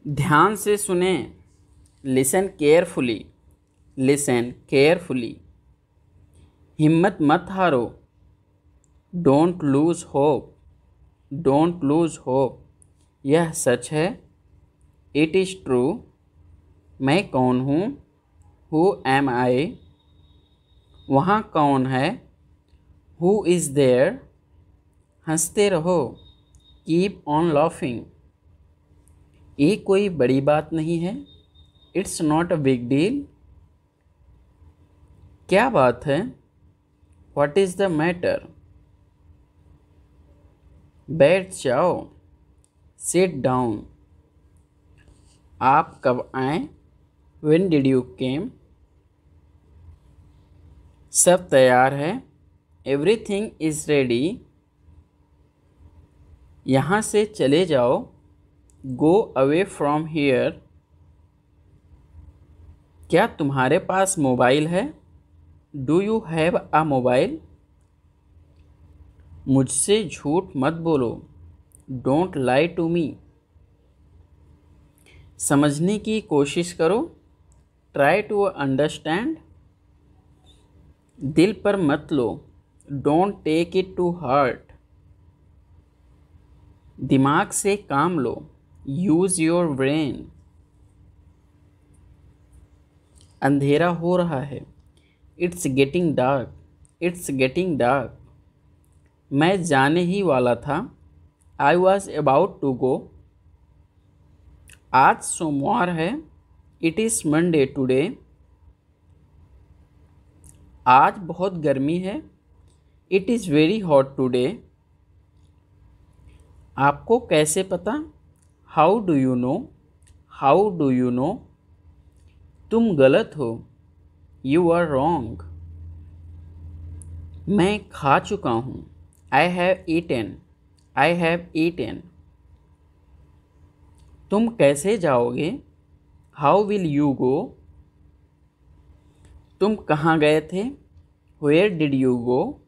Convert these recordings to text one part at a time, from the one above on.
ध्यान से सुने। Listen carefully. Listen carefully. हिम्मत मत हारो। Don't lose hope. Don't lose hope. यह सच है। It is true. मैं कौन हूँ? Who am I? वहाँ कौन है? Who is there? हंसते रहो। Keep on laughing. ये कोई बड़ी बात नहीं है। It's not a big deal. क्या बात है? What is the matter? बैठ जाओ। Sit down. आप कब आए? When did you came? सब तैयार है। Everything is ready. यहाँ से चले जाओ। Go away from here. क्या तुम्हारे पास मोबाइल है? Do you have a mobile? मुझसे झूठ मत बोलो। Don't lie to me. समझने की कोशिश करो। Try to understand. दिल पर मत लो। Don't take it to heart. दिमाग से काम लो। Use your brain. अंधेरा हो रहा है। It's getting dark. It's getting dark. मैं जाने ही वाला था। I was about to go. आज सोमवार है। It is Monday today. आज बहुत गर्मी है। It is very hot today. आपको कैसे पता? How do you know? How do you know? तुम गलत हो। You are wrong. मैं खा चुका हूँ। I have eaten. I have eaten. तुम कैसे जाओगे? हाउ विल यू गो? तुम कहाँ गए थे? Where did you go?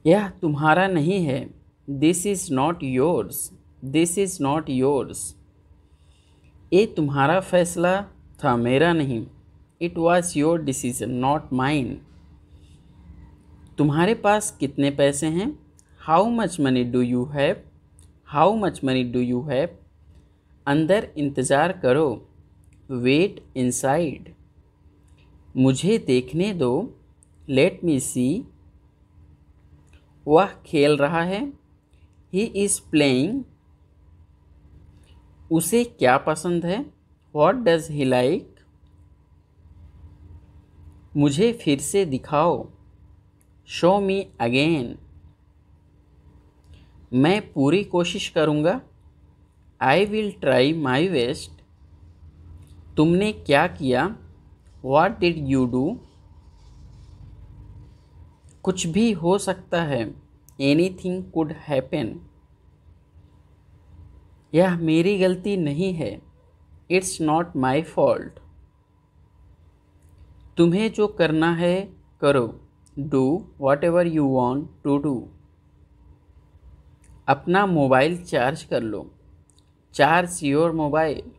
यह तुम्हारा नहीं है। This is not yours. This is not yours. ये तुम्हारा फैसला था, मेरा नहीं। It was your decision not mine. तुम्हारे पास कितने पैसे हैं? How much money do you have? How much money do you have? अंदर इंतज़ार करो। Wait inside. मुझे देखने दो। Let me see. वह खेल रहा है। He is playing. उसे क्या पसंद है? What does he like? मुझे फिर से दिखाओ। Show me again. मैं पूरी कोशिश करूँगा। I will try my best. तुमने क्या किया? What did you do? कुछ भी हो सकता है। Anything could happen. यह मेरी गलती नहीं है। It's not my fault. तुम्हें जो करना है करो। Do whatever you want to do. अपना मोबाइल चार्ज कर लो। Charge your mobile.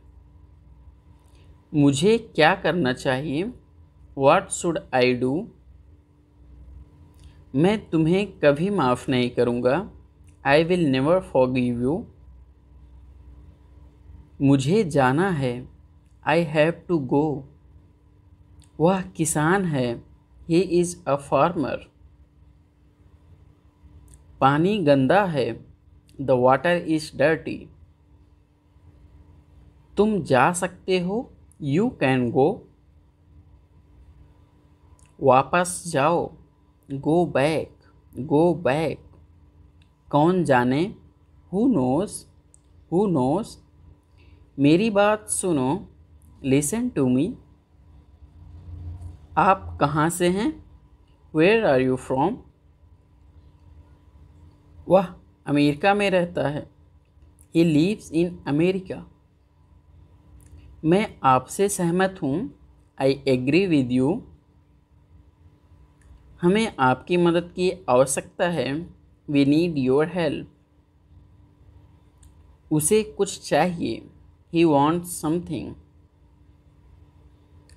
मुझे क्या करना चाहिए? What should I do? मैं तुम्हें कभी माफ़ नहीं करूँगा। I will never forgive you. मुझे जाना है। I have to go. वह किसान है। He is a farmer. पानी गंदा है। The water is dirty. तुम जा सकते हो। You can go. वापस जाओ। Go back. Go back. कौन जाने? Who knows? Who knows? मेरी बात सुनो। Listen to me. आप कहाँ से हैं? Where are you from? वह अमेरिका में रहता है। He lives in America. मैं आपसे सहमत हूँ। I agree with you. हमें आपकी मदद की आवश्यकता है। We need your help. उसे कुछ चाहिए, ही वॉन्ट्स समथिंग।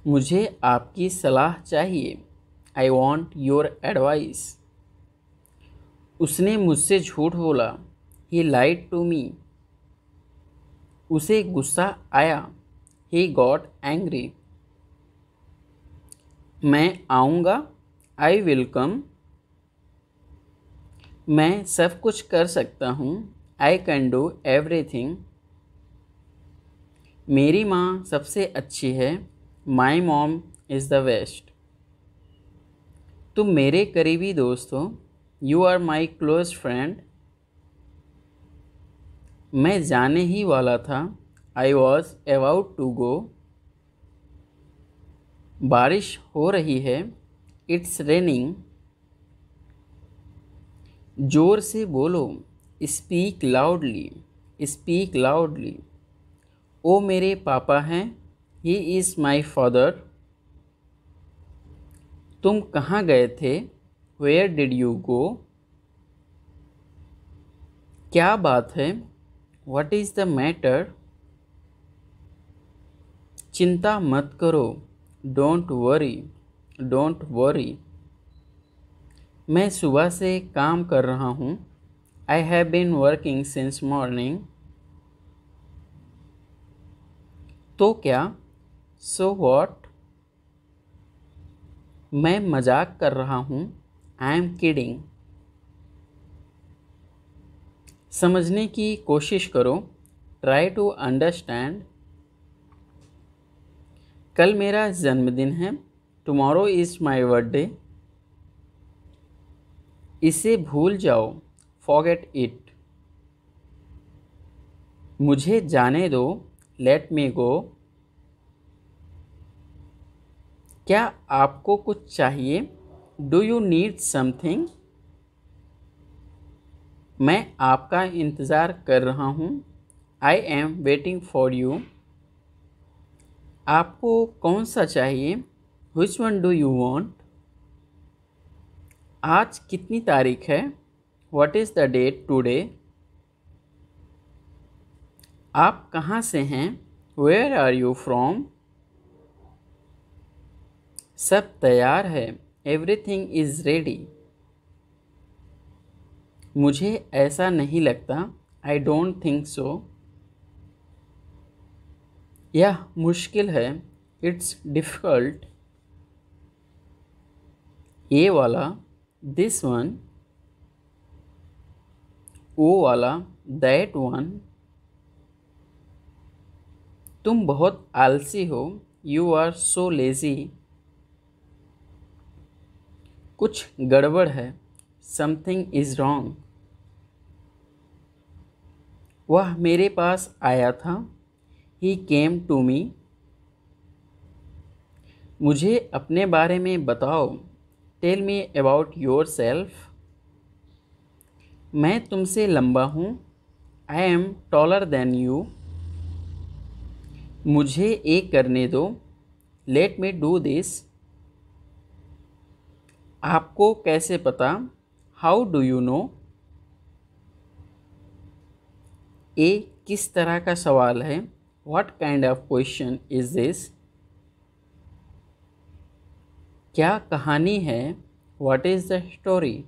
मुझे आपकी सलाह चाहिए, आई वॉन्ट योर एडवाइस। उसने मुझसे झूठ बोला, ही लाइड टू मी। उसे गुस्सा आया, ही गॉट एंग्री। मैं आऊँगा, आई विल कम। मैं सब कुछ कर सकता हूँ, आई कैन डू एवरीथिंग। मेरी माँ सबसे अच्छी है, my mom is the best. तुम मेरे करीबी दोस्त हो, you are my close friend. मैं जाने ही वाला था, I was about to go. बारिश हो रही है, इट्स रेनिंग। जोर से बोलो, स्पीक लाउडली, स्पीक लाउडली। ओ मेरे पापा हैं, ही इज़ माई फादर। तुम कहाँ गए थे, वेयर डिड यू गो। क्या बात है, व्हाट इज़ द मैटर। चिंता मत करो, डोंट वरी, डोंट वरी। मैं सुबह से काम कर रहा हूँ, I have been working since morning. तो क्या, सो वॉट। मैं मजाक कर रहा हूँ, आई एम किडिंग। समझने की कोशिश करो, ट्राई टू अंडरस्टैंड। कल मेरा जन्मदिन है, टुमारो इज़ माई बर्थडे। इसे भूल जाओ, फॉरगेट इट। मुझे जाने दो, लेट मी गो। क्या आपको कुछ चाहिए, डू यू नीड समथिंग। मैं आपका इंतज़ार कर रहा हूँ, I am waiting for you. आपको कौन सा चाहिए, which one do you want. आज कितनी तारीख है, what is the date today. आप कहाँ से हैं, वेयर आर यू फ्रॉम। सब तैयार है, एवरीथिंग इज़ रेडी। मुझे ऐसा नहीं लगता, आई डोंट थिंक सो। यह मुश्किल है, इट्स डिफ़िकल्ट। ये वाला, दिस वन। वो वाला, दैट वन। तुम बहुत आलसी हो, यू आर सो लेज़ी। कुछ गड़बड़ है, समथिंग इज़ रॉन्ग। वह मेरे पास आया था, ही केम टू मी। मुझे अपने बारे में बताओ, tell me about yourself. मैं तुमसे लंबा हूँ, I am taller than you. मुझे एक करने दो, लेट मी डू दिस। आपको कैसे पता, हाउ डू यू नो। ये किस तरह का सवाल है, what kind of question is this. क्या कहानी है, व्हाट इज़ द स्टोरी।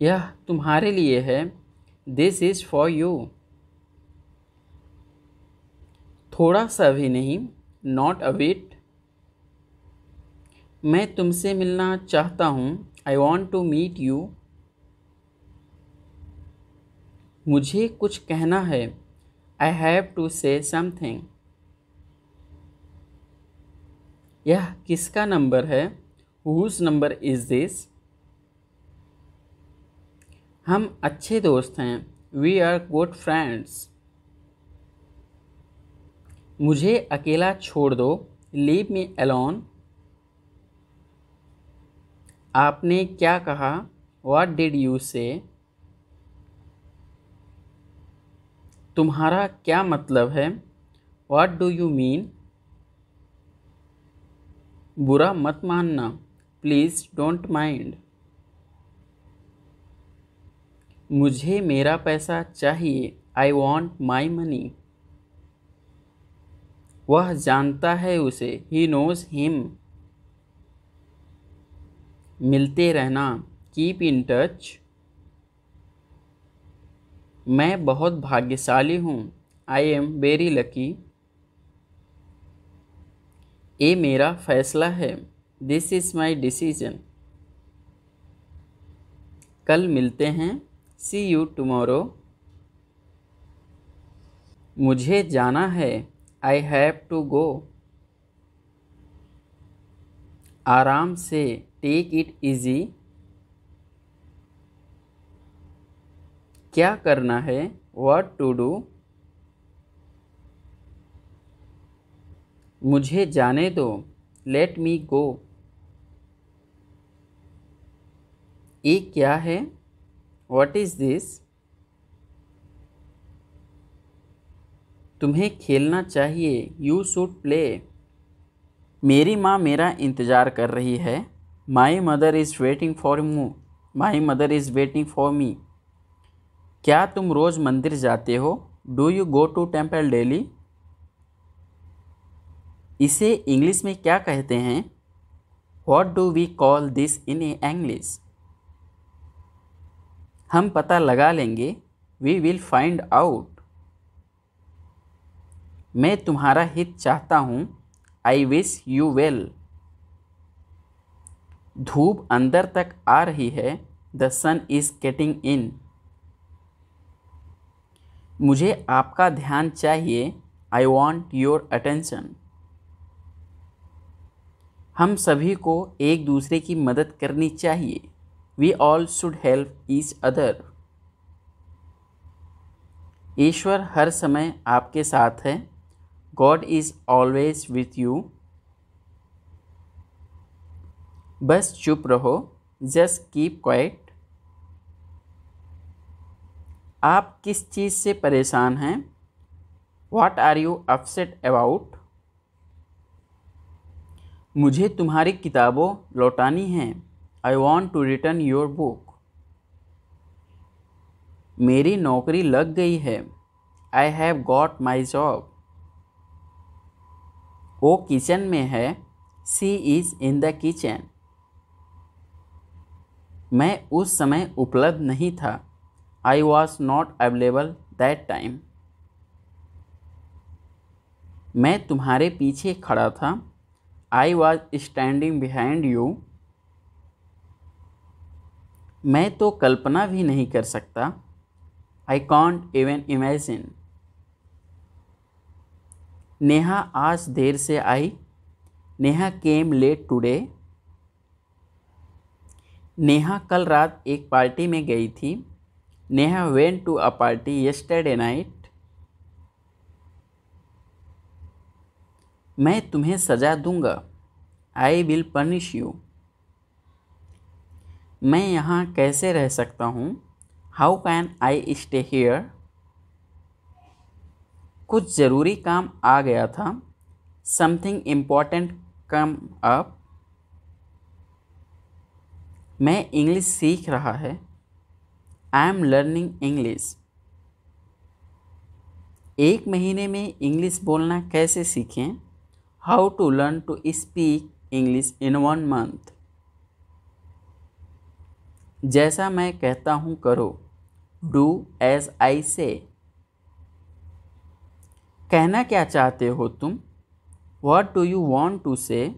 यह तुम्हारे लिए है, दिस इज़ फॉर यू। थोड़ा सा भी नहीं, नॉट अ बिट। मैं तुमसे मिलना चाहता हूँ, I want to meet you. मुझे कुछ कहना है, I have to say something. यह किसका नंबर है, हुज नंबर इज़ दिस। हम अच्छे दोस्त हैं, वी आर गुड फ्रेंड्स। मुझे अकेला छोड़ दो, लीव मी अलोन। आपने क्या कहा, व्हाट डिड यू से। तुम्हारा क्या मतलब है, व्हाट डू यू मीन। बुरा मत मानना, प्लीज़ डोंट माइंड। मुझे मेरा पैसा चाहिए, आई वॉन्ट माई मनी। वह जानता है उसे, ही नोज हिम। मिलते रहना, कीप इन टच। मैं बहुत भाग्यशाली हूँ, आई एम वेरी लकी। ये मेरा फैसला है, दिस इज़ माई डिसीजन। कल मिलते हैं, सी यू टुमारो। मुझे जाना है, आई हैव टू गो। आराम से, टेक इट इजी। क्या करना है, व्हाट टू डू। मुझे जाने दो, लेट मी गो। ये क्या है, व्हाट इज़ दिस। तुम्हें खेलना चाहिए, यू शुड प्ले। मेरी माँ मेरा इंतज़ार कर रही है, my mother is waiting for me. My mother is waiting for me. क्या तुम रोज़ मंदिर जाते हो, do you go to temple daily. इसे इंग्लिश में क्या कहते हैं, what do we call this in English. हम पता लगा लेंगे, वी विल फाइंड आउट। मैं तुम्हारा हित चाहता हूँ, आई विश यू वेल। धूप अंदर तक आ रही है, the sun is getting in. मुझे आपका ध्यान चाहिए, आई वॉन्ट योर अटेंशन। हम सभी को एक दूसरे की मदद करनी चाहिए, we all should help each other. ईश्वर हर समय आपके साथ है, God is always with you. बस चुप रहो, जस्ट कीप क्वाइट। आप किस चीज़ से परेशान हैं, what are you upset about. मुझे तुम्हारी किताबों लौटानी हैं, I want to return your book. मेरी नौकरी लग गई है, I have got my job. वो किचन में है, she is in the kitchen. मैं उस समय उपलब्ध नहीं था, I was not available that time. मैं तुम्हारे पीछे खड़ा था, I was standing behind you. मैं तो कल्पना भी नहीं कर सकता, I can't even imagine. Neha आज देर से आई, Neha came late today. Neha कल रात एक पार्टी में गई थी, Neha went to a party yesterday night. मैं तुम्हें सजा दूंगा, आई विल पनिश यू। मैं यहाँ कैसे रह सकता हूँ, how can I stay here. कुछ ज़रूरी काम आ गया था, समथिंग इम्पॉर्टेंट कम अप। मैं इंग्लिश सीख रहा है, आई एम लर्निंग इंग्लिश। एक महीने में इंग्लिश बोलना कैसे सीखें, how to learn to speak English in 1 month. जैसा मैं कहता हूँ करो, डू एज आई से। कहना क्या चाहते हो तुम, what do you want to say.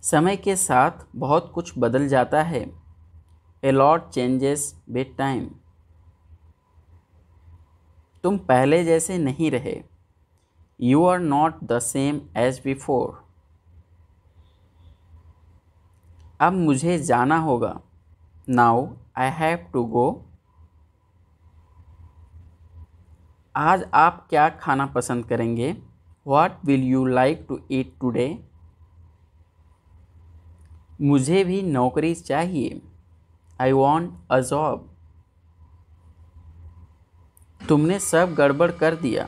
समय के साथ बहुत कुछ बदल जाता है, a lot changes with time. तुम पहले जैसे नहीं रहे, you are not the same as before. अब मुझे जाना होगा, now I have to go. आज आप क्या खाना पसंद करेंगे, what will you like to eat today. मुझे भी नौकरी चाहिए, आई वॉन्ट अ जॉब। तुमने सब गड़बड़ कर दिया,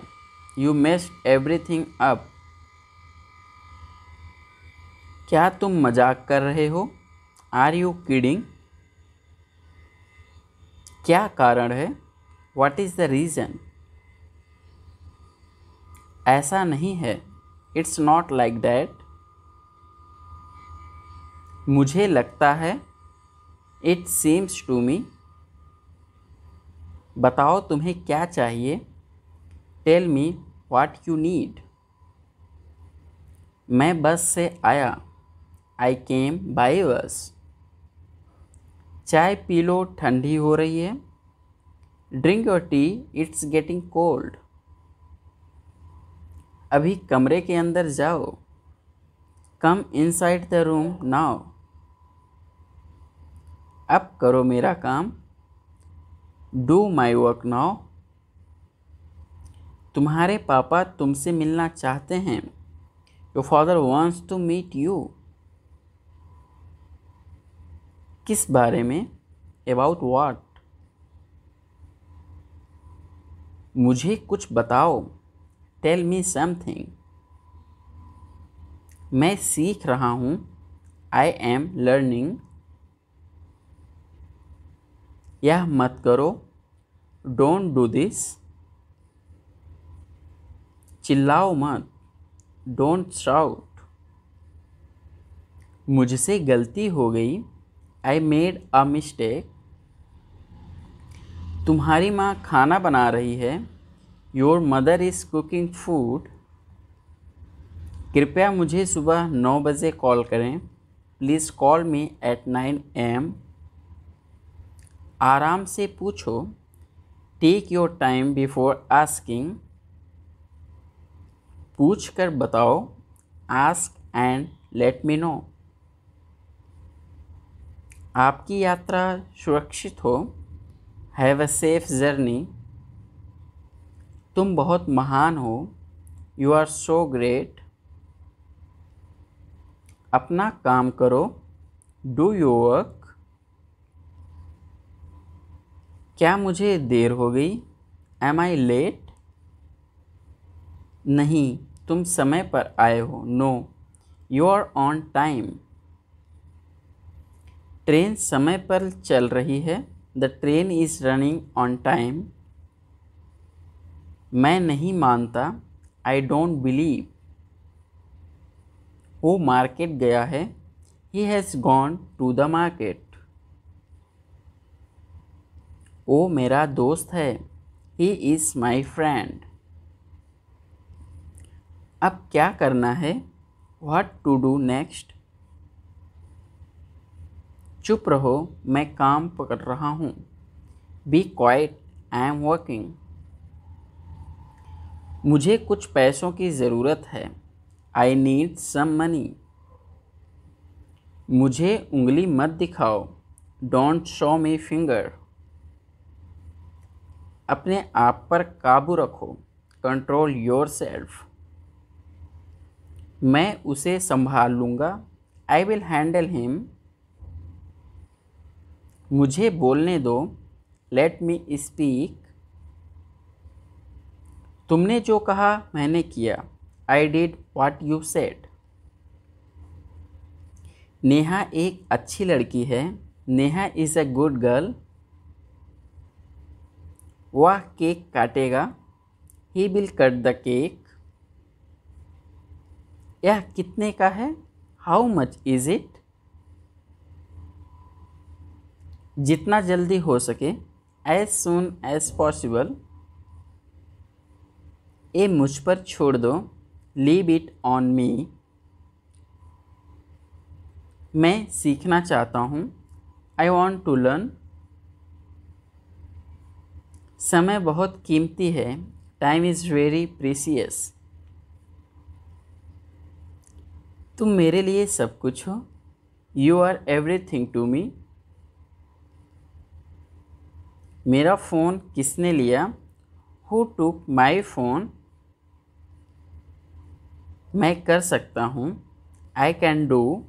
यू मेस्ड एवरीथिंग अप। क्या तुम मजाक कर रहे हो, आर यू किडिंग। क्या कारण है? What is the reason? ऐसा नहीं है। It's not like that. मुझे लगता है। It seems to me. बताओ तुम्हें क्या चाहिए। Tell me what you need. मैं बस से आया। I came by bus. चाय पी लो, ठंडी हो रही है। Drink your tea, it's getting cold. अभी कमरे के अंदर जाओ। Come inside the room now. अब करो मेरा काम। Do my work now. तुम्हारे पापा तुमसे मिलना चाहते हैं। Your father wants to meet you. किस बारे में? About what? मुझे कुछ बताओ। Tell me something. मैं सीख रहा हूँ। I am learning. यह मत करो। Don't do this. चिल्लाओ मत। Don't shout. मुझसे गलती हो गई। I made a mistake. तुम्हारी माँ खाना बना रही है। Your mother is cooking food. कृपया मुझे सुबह 9 बजे कॉल करें। Please call me at 9 AM. आराम से पूछो। Take your time before asking. पूछ कर बताओ। Ask and let me know. आपकी यात्रा सुरक्षित हो। Have a safe journey. तुम बहुत महान हो। You are so great. अपना काम करो। Do your work. क्या मुझे देर हो गई? Am I late? नहीं, तुम समय पर आए हो। No, you are on time. Train समय पर चल रही है। The train is running on time. मैं नहीं मानता। I don't believe. वो मार्केट गया है। He has gone to the market. वो मेरा दोस्त है। He is my friend. अब क्या करना है? What to do next? चुप रहो, मैं काम पकड़ रहा हूँ। Be quiet, I am working. मुझे कुछ पैसों की ज़रूरत है। I need some money. मुझे उंगली मत दिखाओ। Don't show me finger. अपने आप पर काबू रखो। Control yourself. मैं उसे संभाल लूँगा। I will handle him. मुझे बोलने दो। Let me speak. तुमने जो कहा मैंने किया। I did what you said. Neha एक अच्छी लड़की है। Neha is a good girl. वह केक काटेगा। He will cut the cake. यह कितने का है? How much is it? जितना जल्दी हो सके। As soon as possible. ये मुझ पर छोड़ दो। Leave it on me. मैं सीखना चाहता हूँ। I want to learn. समय बहुत कीमती है। Time is very precious. तुम मेरे लिए सब कुछ हो। You are everything to me. मेरा फ़ोन किसने लिया? Who took my phone? मैं कर सकता हूँ। I can do.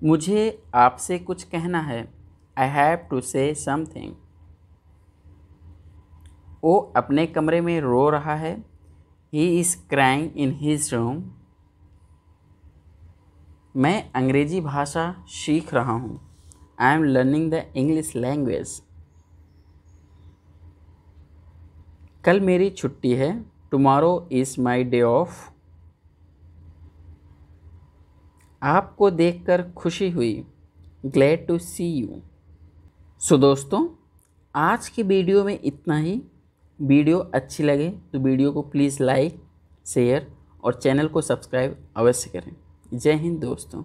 मुझे आपसे कुछ कहना है। I have to say something. वो अपने कमरे में रो रहा है। He is crying in his room. मैं अंग्रेजी भाषा सीख रहा हूँ। I am learning the English language. कल मेरी छुट्टी है, tomorrow is my day of. आपको देखकर खुशी हुई, ग्लैड टू सी यू। सो दोस्तों, आज की वीडियो में इतना ही। वीडियो अच्छी लगे तो वीडियो को प्लीज़ लाइक, शेयर और चैनल को सब्सक्राइब अवश्य करें। जय हिंद दोस्तों।